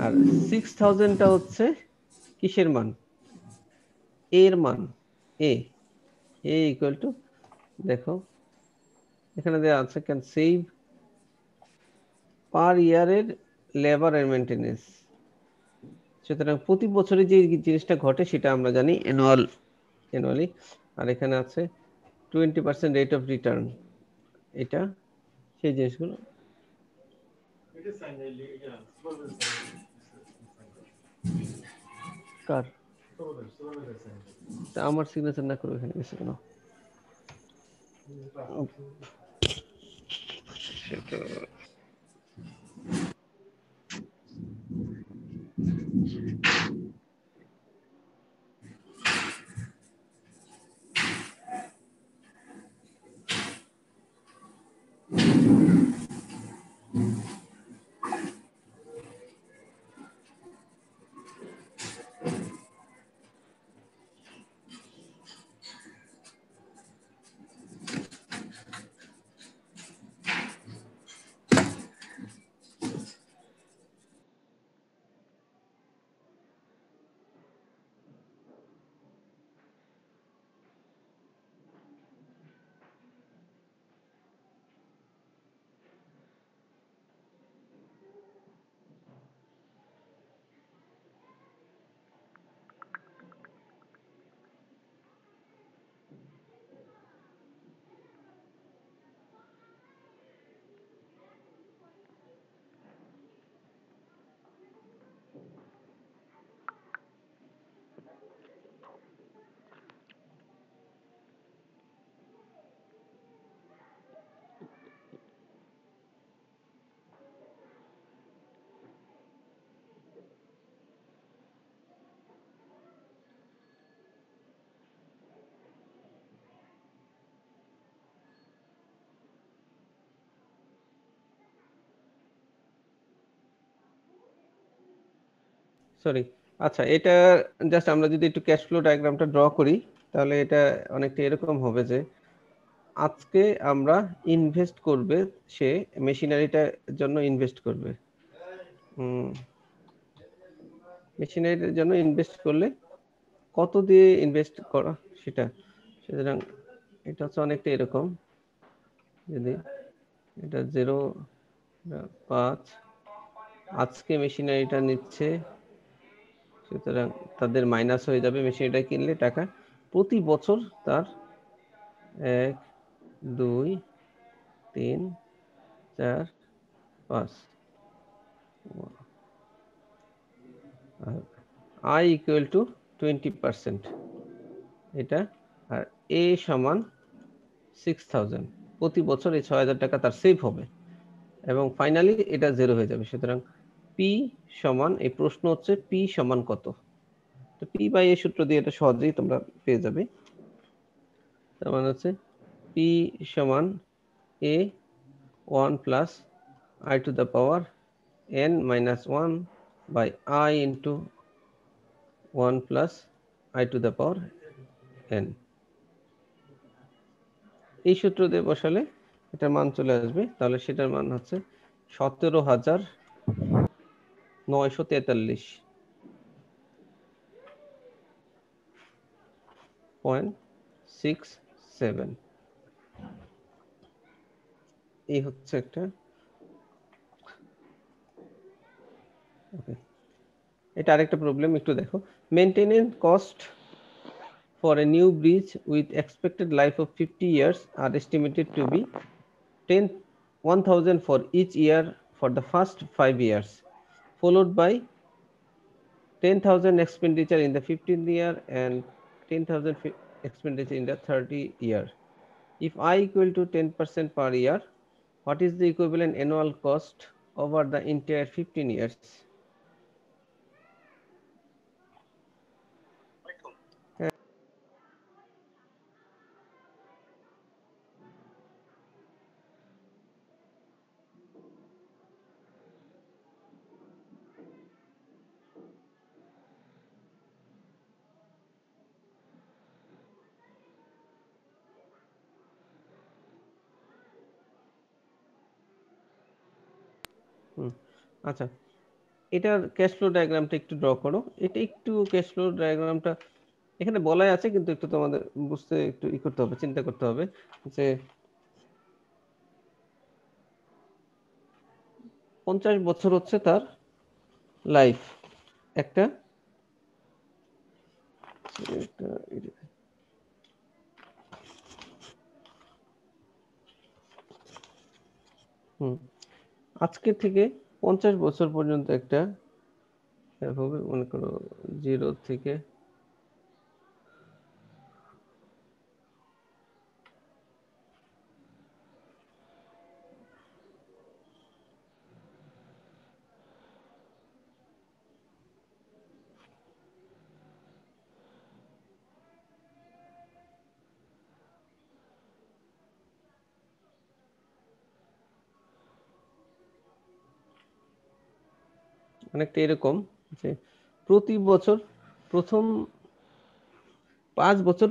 আর 6,000টা হচ্ছে কিসের মান? এর মান। এ ইকুয়াল টু, দেখো এখানে দেওয়া আছে, ক্যান সেভ পার ইয়ারের লেবার এন্ড মেইনটেনেন্স। সুতরাং প্রতি বছরে যে জিনিসটা ঘটে সেটা আমরা জানি অ্যানুয়ালি। আর এখানে আছে 20% রেট অফ রিটার্ন, এটা সেই জিনিসগুলো। কার তা আমার সিগনেচার না করে এখানে গেছে কেন? সেটা সরি। আচ্ছা, এটা জাস্ট আমরা যদি একটু ক্যাশ ফ্লো ডায়াগ্রামটা ড্র করি, তাহলে এটা অনেকটা এরকম হবে যে আজকে আমরা ইনভেস্ট করবে, সে মেশিনারিটার জন্য ইনভেস্ট করবে, মেশিনারিটার জন্য ইনভেস্ট করলে কত দিয়ে ইনভেস্ট করা সেটা। সুতরাং এটা হচ্ছে অনেকটা এরকম, যদি এটা 0.5 আজকে মেশিনারিটা নিচ্ছে, সুতরাং তাদের মাইনাস হয়ে যাবে মেশিনারিটা কিনলে টাকা, প্রতি বছর তার 1 2 3 4 5 আই ইকুয়াল টু 20%, এটা। আর এ সমান 6,000, প্রতি বছর এই 6,000 টাকা তার সেভ হবে এবং ফাইনালি এটা 0 হয়ে যাবে। সুতরাং পি সমান, এই প্রশ্ন হচ্ছে পি সমান কত, তো পি বাই এ সূত্র দিয়ে এটা সহজেই তোমরা পেয়ে যাবে। তার মানে হচ্ছে পি সমান A 1 plus I to the power n minus 1 by I into 1 plus I to the power n। এই সূত্র দিয়ে বসালে এটার মান চলে আসবে, তাহলে সেটার মান হচ্ছে 17,943.67। এই হচ্ছে একটা, ওকে। এটা আরেকটা প্রবলেম, একটু দেখো। Maintenance cost for a new bridge with expected life of 50 years are estimated to be 1,000 for each year for the first 5 years, followed by 10,000 expenditure in the 15th year and 10,000 expenditure in the 30th year. If I equal to 10% per year, what is the equivalent annual cost over the entire 15 years? আচ্ছা, এটার cash flow ডায়াগ্রামটা একটু draw করো। এটা একটু cash flow ডায়াগ্রামটা এখানে বলাই আছে, কিন্তু একটু তোমাদের বুঝতে একটু করতে হবে, চিন্তা করতে হবে যে 50 বছর হচ্ছে তার লাইফ। একটা আজকে থেকে 50 বছর পর্যন্ত একটা হবে, মনে করো 0 থেকে অনেকটা এরকম যে প্রতি বছর প্রথম 5 বছর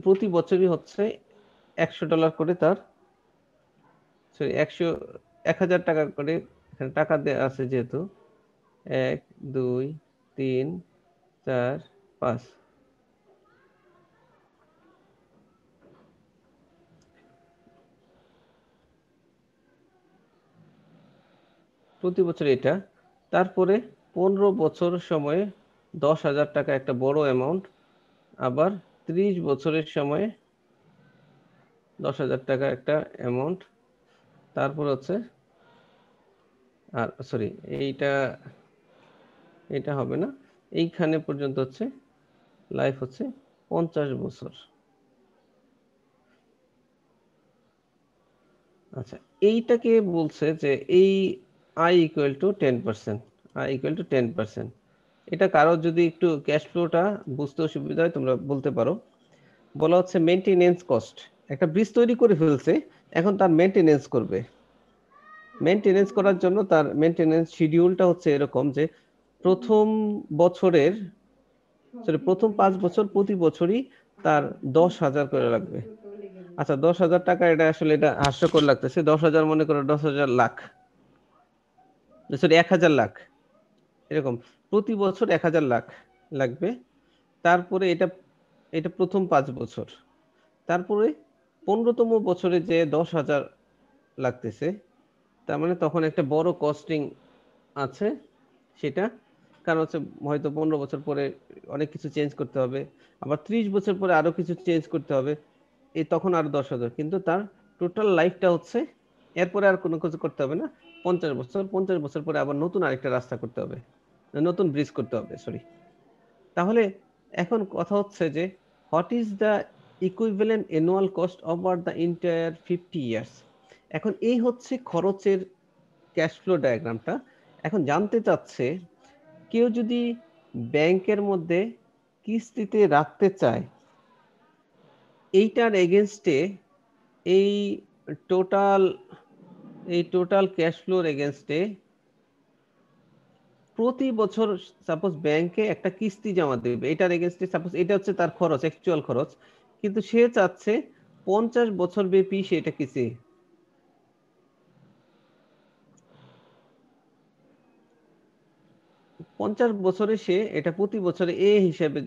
প্রতি বছরই হচ্ছে $100 করে তার, সরি 1,000 টাকা করে এখানে টাকা দেওয়া আছে, যেহেতু 1 2 3 4 5 প্রতি বছর এটা। তারপরে 15 বছর সময়ে 10,000 টাকা একটা বড় অ্যামাউন্ট, আবার 30 বছরের সময়ে 10,000 টাকা একটা অ্যামাউন্ট। তারপর হচ্ছে আর সরি এইটা হবে না, এইখানে পর্যন্ত হচ্ছে লাইফ হচ্ছে 50 বছর। আচ্ছা, এইটাকে বলছে যে এই I equal to 10%, I equal to 10%। এটা কারো যদি একটু ক্যাশ ফ্লোটা বুঝতে অসুবিধা হয় তোমরা বলতে পারো। বলা হচ্ছে মেইনটেনেন্স কস্ট, একটা ব্রিজ তৈরি করে ফেলছে, এখন তার মেইনটেনেন্স করবে। মেইনটেনেন্স করার জন্য তার মেইনটেনেন্স শিডিউলটা হচ্ছে এরকম যে প্রথম 5 বছর প্রতি বছরই তার 10,000 করে লাগবে। আচ্ছা, 10,000 টাকা, এটা আসলে এটা হাস্যকর লাগতেছে। 10,000 মনে করো 10,000 লাখ, সরি 1,000 লাখ, এরকম প্রতি বছর 1,000 লাখ লাগবে। তারপরে এটা প্রথম 5 বছর, তারপরে 15তম বছরে যে 10,000 লাগতেছে, তার মানে তখন একটা বড় কস্টিং আছে সেটা, কারণ হচ্ছে হয়তো 15 বছর পরে অনেক কিছু চেঞ্জ করতে হবে, আবার 30 বছর পরে আরো কিছু চেঞ্জ করতে হবে, তখন আরো 10,000, কিন্তু তার টোটাল লাইফটা হচ্ছে এরপরে আর কোনো কিছু করতে হবে না, 50 বছর। 50 বছর পরে আবার নতুন আরেকটা রাস্তা করতে হবে, নতুন ব্রিজ করতে হবে, সরি। তাহলে এখন কথা হচ্ছে যে what is the equivalent annual cost over the entire 50 years. এখন এই হচ্ছে খরচের ক্যাশ ফ্লো ডায়াগ্রামটা। এখন জানতে চাচ্ছে কেউ যদি ব্যাংকের মধ্যে কিস্তিতে রাখতে চায়, এইটার এগেনস্টে এই টোটাল ক্যাশ ফ্লোর এগেনস্টে প্রতি বছর সাপোজ ব্যাংকে একটা কিস্তি জমা দেবে, এটার এগেনস্টে সাপোজ এটা হচ্ছে তার খরচ, অ্যাকচুয়াল খরচ, কিন্তু সে চাচ্ছে 50 বছর ব্যাপী সেটা কিস্তি, 50 বছরে সে এটা প্রতি বছরে এ হিসাবে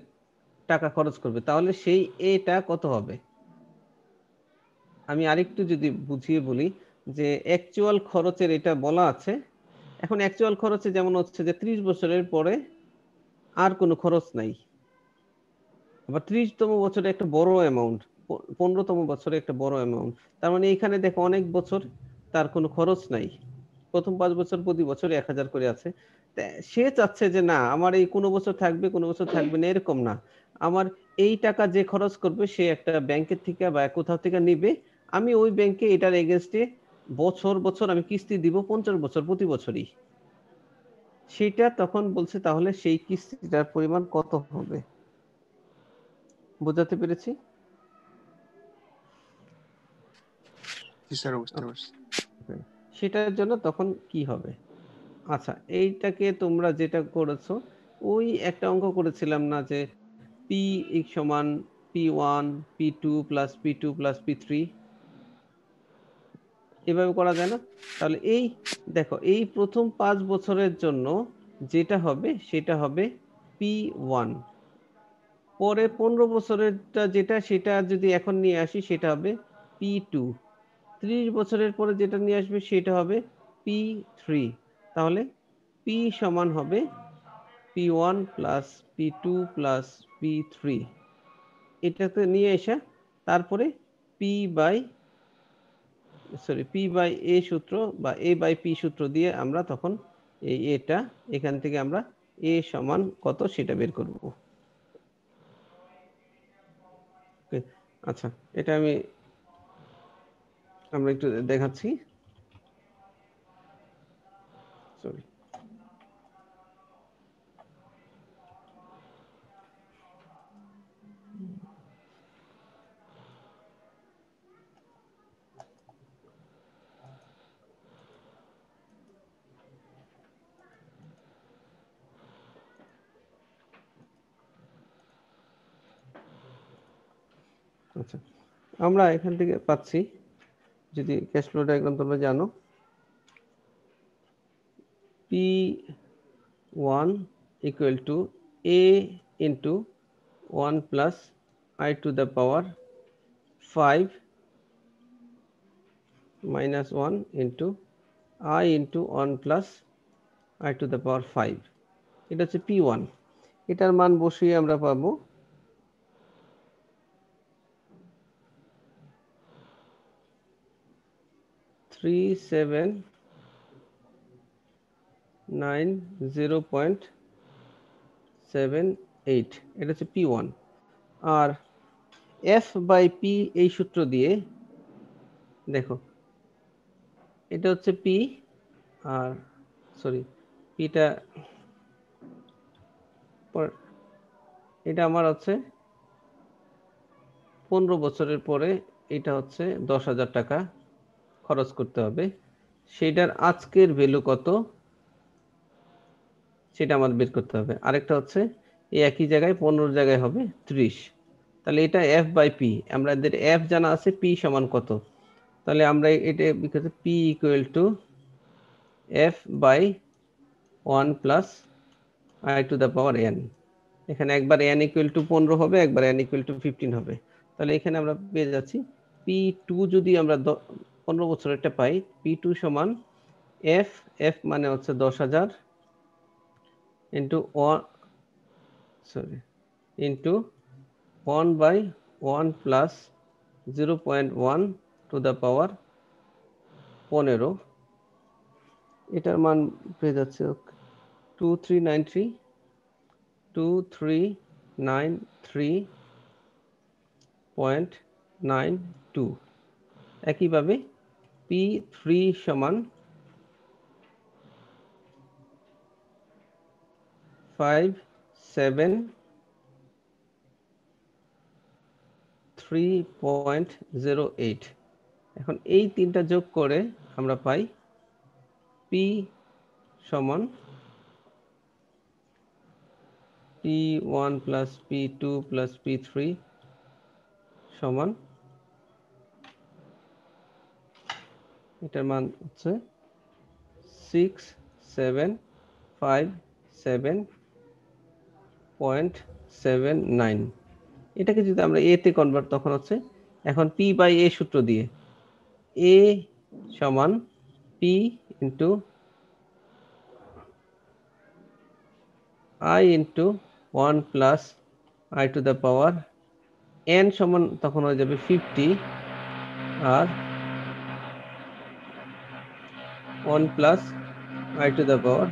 টাকা খরচ করবে, তাহলে সেই এটা কত হবে? আমি আরেকটু যদি বুঝিয়ে বলি যে অ্যাকচুয়াল খরচের এটা বলা আছে। এখন অ্যাকচুয়াল খরচে যেমন হচ্ছে যে 30 বছরের পরে আর কোনো খরচ নাই, আবার 30তম বছরে একটা বড় অ্যামাউন্ট, 15তম বছরে একটা বড় অ্যামাউন্ট। তার মানে এখানে দেখো অনেক বছর তার কোনো খরচ নাই, প্রথম 5 বছর প্রতি বছর 1000 করে আছে। সে চাচ্ছে যে না আমার এই কোনো বছর থাকবে কোনো বছর থাকবে না, এরকম না, আমার এই টাকা যে খরচ করবে সে একটা ব্যাংকের থেকে বা কোথাও থেকে নিবে, আমি ওই ব্যাংকে এটার এগেইনস্টে বছর বছর আমি কিস্তি দিব 50 বছর প্রতি বছরই। সেটা তখন বলছে তাহলে সেই কিস্তিটার পরিমাণ কত হবে, বোঝাতে পেরেছি? সেটার জন্য তখন কি হবে? আচ্ছা, এইটাকে তোমরা যেটা করেছো ওই একটা অঙ্ক করেছিলাম না, যে পি সমান P1 P2 plus P2 plus P3, এভাবে করা যায় না? তাহলে এই দেখো এই প্রথম 5 বছরের জন্য যেটা হবে সেটা হবে P1, পরে 15 বছরেরটা যেটা সেটা যদি এখন নিয়ে আসি সেটা হবে P2, 30 বছরের পরে যেটা নিয়ে আসবে সেটা হবে P3। তাহলে P সমান হবে P1 plus P2 plus P3, এটাতে নিয়ে এসে তারপরে P বাই A সূত্র বা A বাই P সূত্র দিয়ে আমরা তখন এই এটা এখান থেকে আমরা A সমান কত সেটা বের করব। আচ্ছা, এটা আমরা একটু দেখাচ্ছি, সরি। আচ্ছা, আমরা এখান থেকে পাচ্ছি, যদি ক্যাশ ফ্লো ডায়াগ্রাম তোমরা জানো, P1 equal to A into 1 plus I to the power 5 minus 1 into I into 1 plus I to the power 5, এটা হচ্ছে P1। এটার মান বসিয়ে আমরা পাবো 3790.78, এটা হচ্ছে P1। R F by P এই সূত্র দিয়ে দেখো এটা হচ্ছে P, আর সরি পিটা এটা আমার হচ্ছে 15 বছরের পরে এটা হচ্ছে 10,000 টাকা খরচ করতে হবে, সেটার আজকের ভ্যালু কত সেটা আমাদের বের করতে হবে। আরেকটা হচ্ছে এই একই জায়গায় 15 জায়গায় হবে 30, তাহলে এটা F বাই P, আমাদের F জানা আছে, P সমান কত, তাহলে আমরা এটা লিখতে P equal to F by 1 plus I to the power n, এখানে একবার n ইকুয়াল টু 15 হবে, একবার n ইকুয়াল টু 15 হবে, তাহলে এখানে আমরা পেয়ে যাচ্ছি P2 যদি আমরা 15 বছরেরটা পাই, P2 সমান F মানে হচ্ছে 10,000 into 1 by 1 plus 0.1 to the power 15, এটার মান পেয়ে যাচ্ছে 2393.92। একইভাবে P3 সমান 573.08। এখন এই তিনটা যোগ করে আমরা পাই P সমান P1 plus P2 plus P3 সমান, এটার মান হচ্ছে 6757.79। এটাকে যদি আমরা এ তে কনভার্ট তখন হচ্ছে, এখন P বাই A সূত্র দিয়ে A সমান P into I into 1 plus i to the power n সমান তখন হয়ে যাবে 50 আর 1 plus i to the power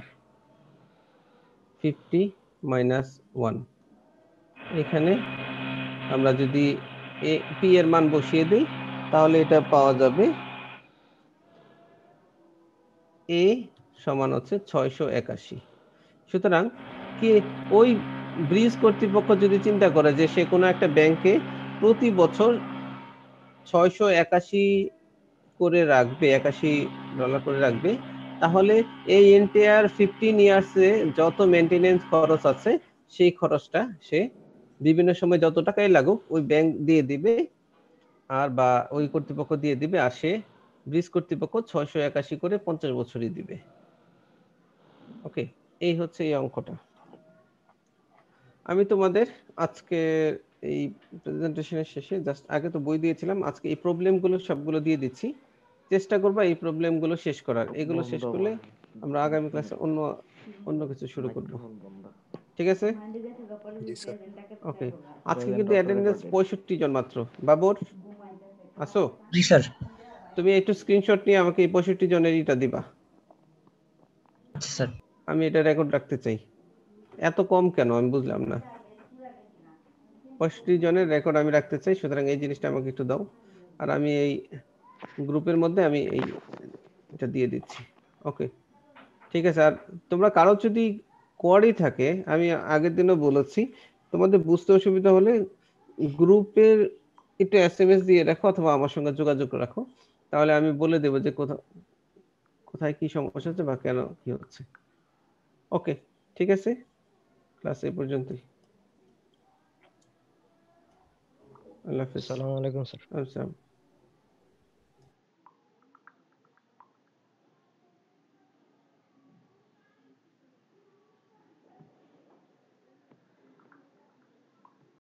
50 minus 1। এখানে আমরা যদি p এর মান বসিয়ে দিই তাহলে এটা পাওয়া যাবে a সমান হচ্ছে 681। সুতরাং কি ওই ব্রিজ কর্তৃপক্ষ যদি চিন্তা করে যে সে কোনো একটা ব্যাংকে প্রতি বছর 681 করে রাখবে, $81 করে রাখবে, তাহলে এই এন্টায়ার 15 ইয়ার্সে যত মেইনটেনেন্স খরচ আছে সেই খরচটা সে বিভিন্ন সময় যত টাকাই লাগুক ওই ব্যাংক দিয়ে দিবে, আর বা ওই কর্তৃপক্ষ দিয়ে দিবে, আর সে ব্রিজ কর্তৃপক্ষ 681 করে 50 বছরই দিবে। ওকে, এই হচ্ছে এই অঙ্কটা। আমি তোমাদের আজকে এই প্রেজেন্টেশনের শেষে জাস্ট আগে তো বই দিয়েছিলাম, আজকে এই প্রবলেমগুলো সবগুলো দিয়ে দিচ্ছি। চেষ্টা করবা এই প্রবলেমগুলো শেষ করার। এগুলো শেষ করলে আমরা আগামী ক্লাসে অন্য কিছু শুরু করব। ঠিক আছে? জি স্যার। ওকে, আজকে কিন্তু অ্যাটেন্ডেন্স 65 জন মাত্র। বাবর আসো? জি স্যার। তুমি একটু স্ক্রিনশট নিয়ে আমাকে এই 65 জনের এটা দিবা। আচ্ছা স্যার। আমি এটা রেকর্ড রাখতে চাই। এত কম কেন আমি বুঝলাম না। 65 জনের রেকর্ড আমি রাখতে চাই, সুতরাং এই জিনিসটা আমাকে একটু দাও। আর আমি এই গ্রুপের মধ্যে আমি এটা দিয়ে দিচ্ছি। ওকে, ঠিক আছে। আর তোমরা কারো যদি কোয়ারি থাকে, আমি আগের দিনও বলেছি, তোমাদের বুঝতে অসুবিধা হলে গ্রুপের একটু SMS দিয়ে রাখো অথবা আমার সঙ্গে যোগাযোগ রাখো, তাহলে আমি বলে দেবো যে কোথায় কি সমস্যা হচ্ছে বা কেন কি হচ্ছে। ওকে, ঠিক আছে, ক্লাস এই পর্যন্তই। আল্লাহ হাফেজ। আসসালামু আলাইকুম স্যার। আচ্ছা।